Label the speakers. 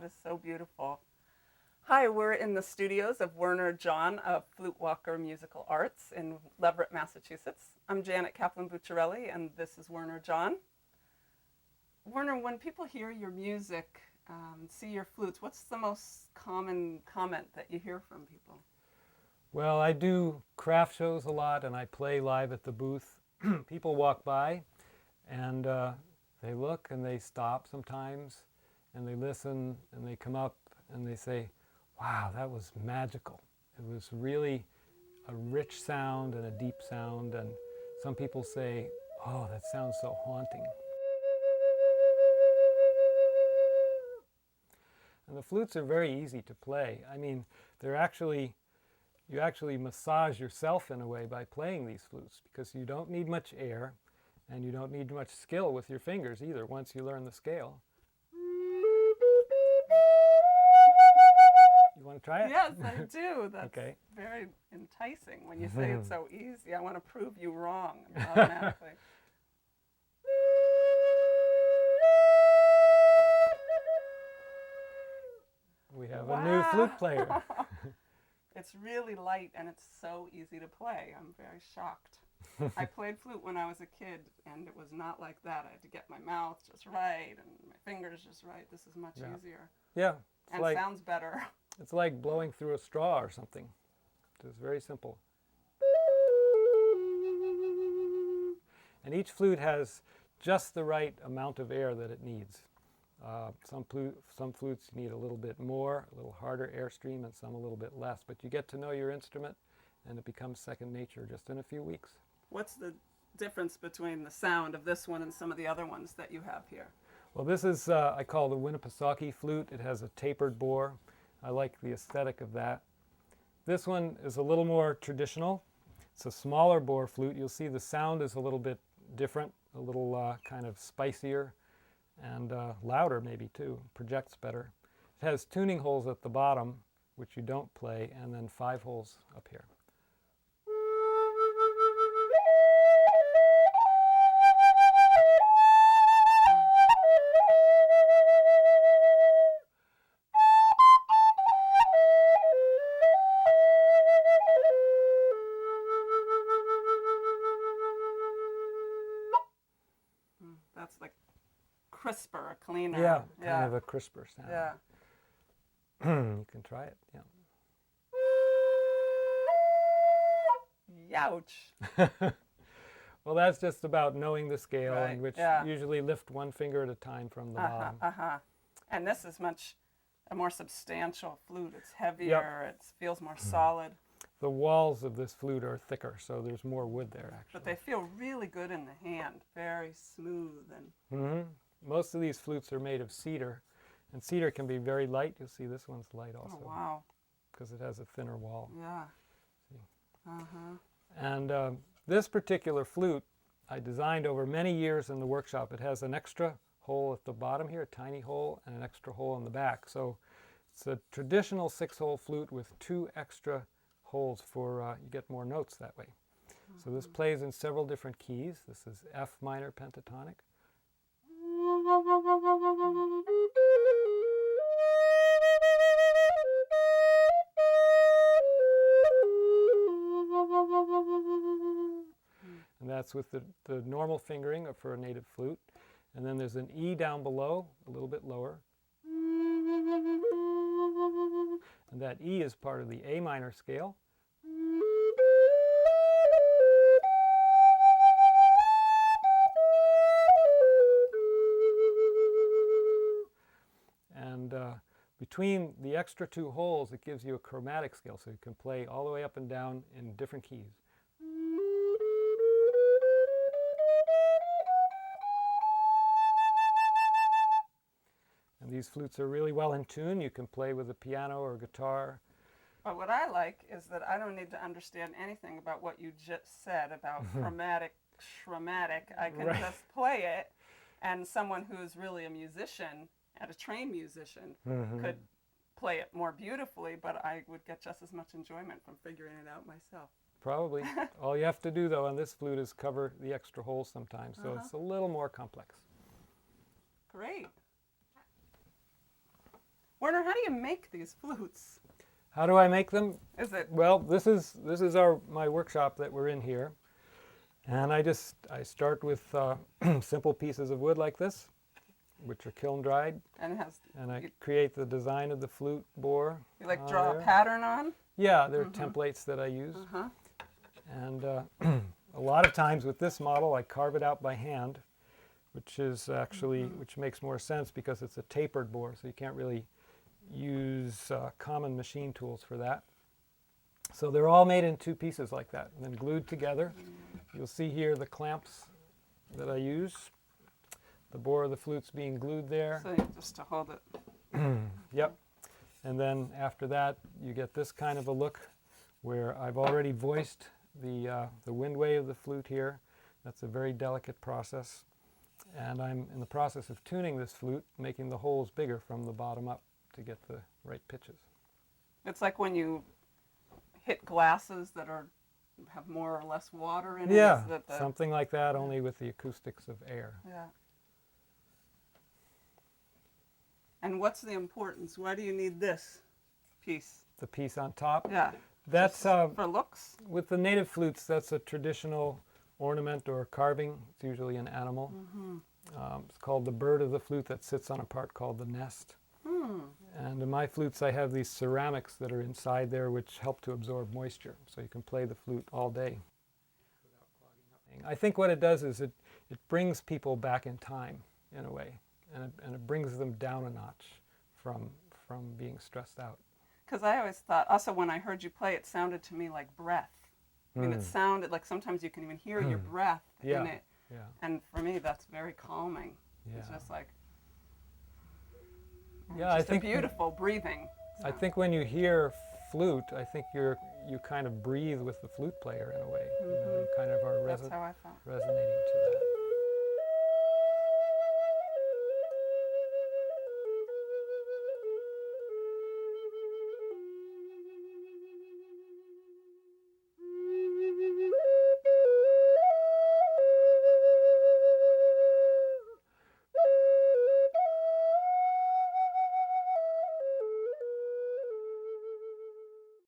Speaker 1: That is so beautiful. Hi, we're in the studios of Werner John of Flutewalker Musical Arts in Leverett, Massachusetts. I'm Janet Kaplan-Bucciarelli, and this is Werner John. Werner, when people hear your music, see your flutes, what's the most common comment that you hear from people?
Speaker 2: Well, I do craft shows a lot, and I play live at the booth. People walk by, and they look, and they stop sometimes, and they listen, and they come up, and they say, wow, that was magical. It was really a rich sound and a deep sound, and some people say, oh, that sounds so haunting. And the flutes are very easy to play. I mean, you actually massage yourself in a way by playing these flutes, because you don't need much air, and you don't need much skill with your fingers either once you learn the scale. You want to try it?
Speaker 1: Yes, I do. That's
Speaker 2: okay.
Speaker 1: Very enticing when you say it's so easy. I want to prove you wrong automatically.
Speaker 2: We have a new flute player.
Speaker 1: It's really light and it's so easy to play. I'm very shocked. I played flute when I was a kid, and it was not like that. I had to get my mouth just right and my fingers just right. This is much easier.
Speaker 2: Yeah.
Speaker 1: And like, sounds better.
Speaker 2: It's like blowing through a straw or something. It's very simple. And each flute has just the right amount of air that it needs. Some flutes need a little bit more, a little harder airstream, and some a little bit less. But you get to know your instrument, and it becomes second nature just in a few weeks.
Speaker 1: What's the difference between the sound of this one and some of the other ones that you have here?
Speaker 2: Well, this is, I call the Winnipesaukee flute. It has a tapered bore. I like the aesthetic of that. This one is a little more traditional. It's a smaller bore flute. You'll see the sound is a little bit different, a little kind of spicier and louder maybe too, projects better. It has tuning holes at the bottom, which you don't play, and then 5 holes up here.
Speaker 1: That's like crisper, cleaner.
Speaker 2: Yeah, kind of a crisper sound.
Speaker 1: Yeah.
Speaker 2: You can try it, yeah.
Speaker 1: Youch.
Speaker 2: Well, that's just about knowing the scale, in which usually lift one finger at a time from the bottom.
Speaker 1: And this is a more substantial flute. It's heavier, it feels more solid.
Speaker 2: The walls of this flute are thicker, so there's more wood there, actually.
Speaker 1: But they feel really good in the hand, very smooth. And
Speaker 2: most of these flutes are made of cedar, and cedar can be very light. You'll see this one's light also.
Speaker 1: Oh, wow.
Speaker 2: Because it has a thinner wall.
Speaker 1: Yeah.
Speaker 2: See? And this particular flute I designed over many years in the workshop. It has an extra hole at the bottom here, a tiny hole, and an extra hole in the back. So it's a traditional 6-hole flute with 2 extra holes for, you get more notes that way. So this plays in several different keys. This is F minor pentatonic. And that's with the normal fingering for a native flute. And then there's an E down below, a little bit lower. And that E is part of the A minor scale. And between the extra 2 holes, it gives you a chromatic scale, so you can play all the way up and down in different keys. And these flutes are really well in tune. You can play with a piano or guitar.
Speaker 1: But what I like is that I don't need to understand anything about what you just said about chromatic. I can just play it, and someone who's really a musician, and a trained musician, could play it more beautifully, but I would get just as much enjoyment from figuring it out myself.
Speaker 2: Probably. All you have to do, though, on this flute is cover the extra holes sometimes, so it's a little more complex.
Speaker 1: Great. Werner, how do you make these flutes?
Speaker 2: How do I make them?
Speaker 1: Is it
Speaker 2: Well, this is my workshop that we're in here, and I start with simple pieces of wood like this, which are kiln dried,
Speaker 1: and it has
Speaker 2: and I create the design of the flute bore.
Speaker 1: you like draw a pattern on?
Speaker 2: Yeah, there are templates that I use, and a lot of times with this model I carve it out by hand, which is actually which makes more sense because it's a tapered bore, so you can't really use common machine tools for that. So they're all made in two pieces like that, and then glued together. You'll see here the clamps that I use. The bore of the flute's being glued there.
Speaker 1: So you just to hold it.
Speaker 2: Yep. And then after that, you get this kind of a look where I've already voiced the wind way of the flute here. That's a very delicate process. And I'm in the process of tuning this flute, making the holes bigger from the bottom up to get the right pitches.
Speaker 1: It's like when you hit glasses that have more or less water in it.
Speaker 2: Yeah,
Speaker 1: Is that
Speaker 2: something like that, only with the acoustics of air.
Speaker 1: Yeah. And what's the importance? Why do you need this piece?
Speaker 2: The piece on top.
Speaker 1: Yeah.
Speaker 2: That's
Speaker 1: for looks?
Speaker 2: with the native flutes, that's a traditional ornament or carving. It's usually an animal. It's called the bird of the flute that sits on a part called the nest. And in my flutes, I have these ceramics that are inside there which help to absorb moisture, so you can play the flute all day without clogging up. I think what it does is it brings people back in time in a way, and it brings them down a notch from being stressed out.
Speaker 1: Because I always thought, also when I heard you play, it sounded to me like breath. I mean, it sounded like sometimes you can even hear your breath in it.
Speaker 2: Yeah.
Speaker 1: And for me, that's very calming.
Speaker 2: Yeah.
Speaker 1: It's just like,
Speaker 2: Yeah,
Speaker 1: just a beautiful breathing.
Speaker 2: I think when you hear flute, I think you kind of breathe with the flute player in a way. You know, you kind of are
Speaker 1: That's how I felt.
Speaker 2: resonating to that.